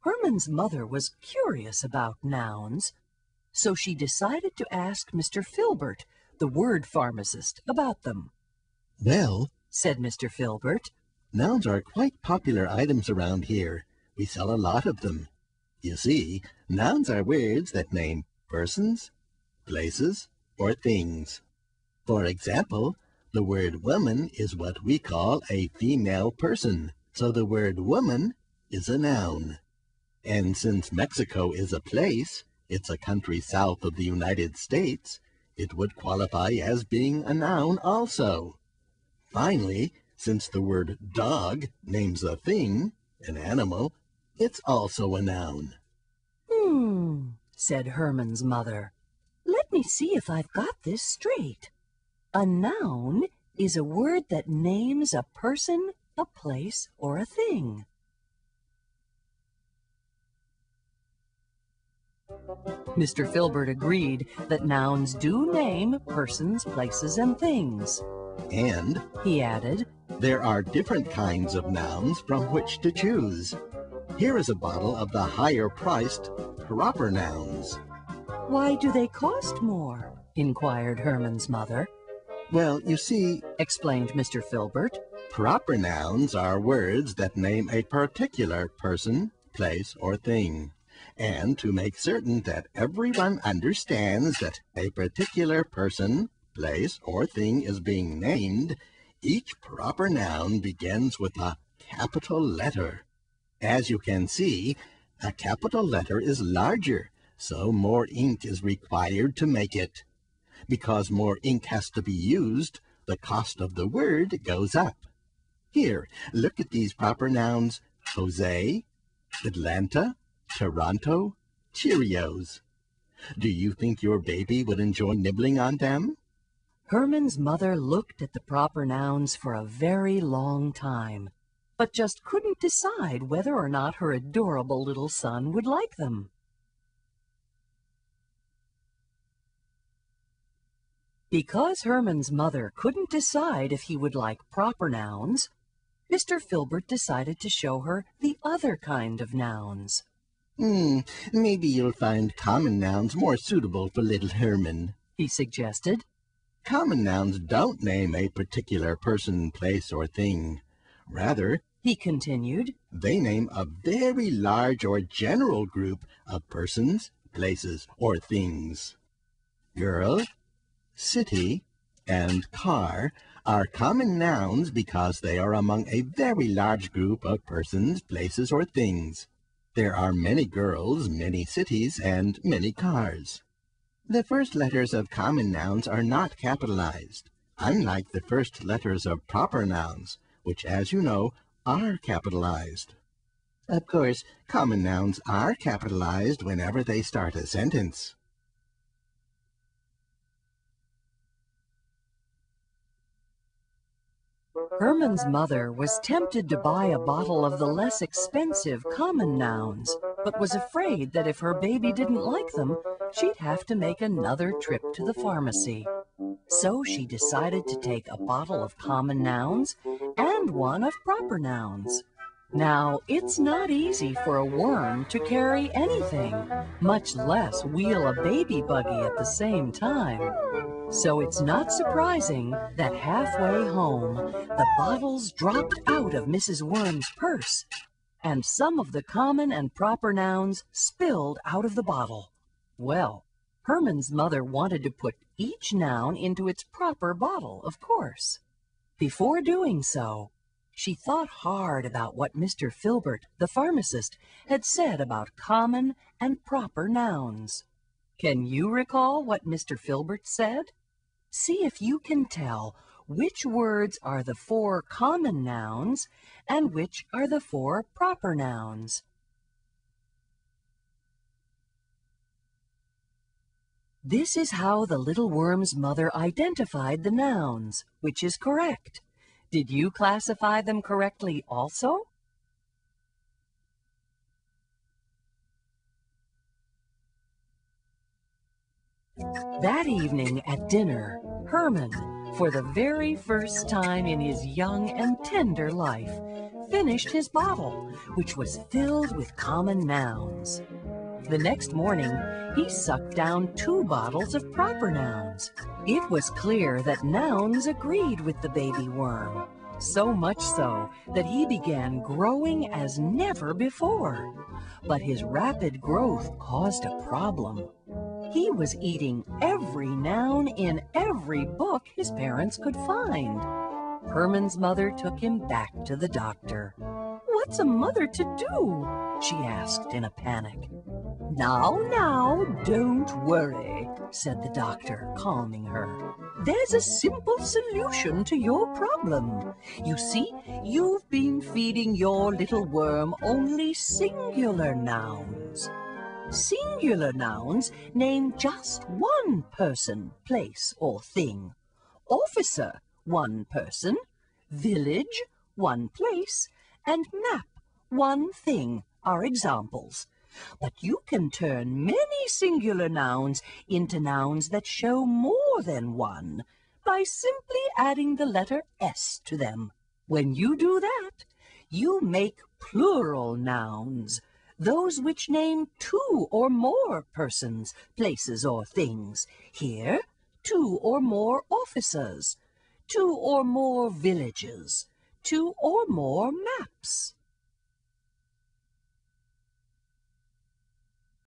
Herman's mother was curious about nouns, so she decided to ask Mr. Filbert, the word pharmacist, about them. "Well," said Mr. Filbert, "nouns are quite popular items around here. We sell a lot of them. You see, nouns are words that name persons, places, or things. For example, the word woman is what we call a female person, so the word woman is a noun. And since Mexico is a place, it's a country south of the United States, it would qualify as being a noun also. Finally, since the word dog names a thing, an animal, it's also a noun." Said Herman's mother. "Let me see if I've got this straight. A noun is a word that names a person, a place, or a thing." Mr. Filbert agreed that nouns do name persons, places, and things. And, he added, there are different kinds of nouns from which to choose. Here is a bottle of the higher-priced proper nouns. "Why do they cost more?" inquired Herman's mother. "Well, you see," explained Mr. Filbert, "proper nouns are words that name a particular person, place, or thing. And to make certain that everyone understands that a particular person, place, or thing is being named, each proper noun begins with a capital letter. As you can see, a capital letter is larger, so more ink is required to make it. Because more ink has to be used, the cost of the word goes up. Here, look at these proper nouns: Jose, Atlanta, Toronto, Cheerios. Do you think your baby would enjoy nibbling on them?" Herman's mother looked at the proper nouns for a very long time, but just couldn't decide whether or not her adorable little son would like them. Because Herman's mother couldn't decide if he would like proper nouns, Mr. Filbert decided to show her the other kind of nouns. Maybe you'll find common nouns more suitable for little Herman," he suggested. "Common nouns don't name a particular person, place, or thing. Rather," he continued, "they name a very large or general group of persons, places, or things. Girl, city, and car are common nouns because they are among a very large group of persons, places, or things. There are many girls, many cities, and many cars. The first letters of common nouns are not capitalized, unlike the first letters of proper nouns, which, as you know, are capitalized. Of course, common nouns are capitalized whenever they start a sentence." Herman's mother was tempted to buy a bottle of the less expensive common nouns, but was afraid that if her baby didn't like them, she'd have to make another trip to the pharmacy. So she decided to take a bottle of common nouns and one of proper nouns. Now, it's not easy for a worm to carry anything, much less wheel a baby buggy at the same time. So it's not surprising that halfway home, the bottles dropped out of Mrs. Worm's purse, and some of the common and proper nouns spilled out of the bottle. Well, Herman's mother wanted to put each noun into its proper bottle, of course. Before doing so, she thought hard about what Mr. Filbert, the pharmacist, had said about common and proper nouns. Can you recall what Mr. Filbert said? See if you can tell which words are the 4 common nouns and which are the 4 proper nouns. This is how the little worm's mother identified the nouns, which is correct. Did you classify them correctly also? That evening at dinner, Herman, for the very first time in his young and tender life, finished his bottle, which was filled with common nouns. The next morning, he sucked down 2 bottles of proper nouns. It was clear that nouns agreed with the baby worm, so much so that he began growing as never before. But his rapid growth caused a problem. He was eating every noun in every book his parents could find. Herman's mother took him back to the doctor. "What's a mother to do?" she asked in a panic. Now, don't worry," said the doctor, calming her. "There's a simple solution to your problem. You see, you've been feeding your little worm only singular nouns. Singular nouns name just one person, place, or thing. Officer, one person; village, one place; and map, one thing are examples. But you can turn many singular nouns into nouns that show more than one by simply adding the letter S to them. When you do that, you make plural nouns, those which name 2 or more persons, places, or things. Here, 2 or more officers, 2 or more villages, 2 or more maps."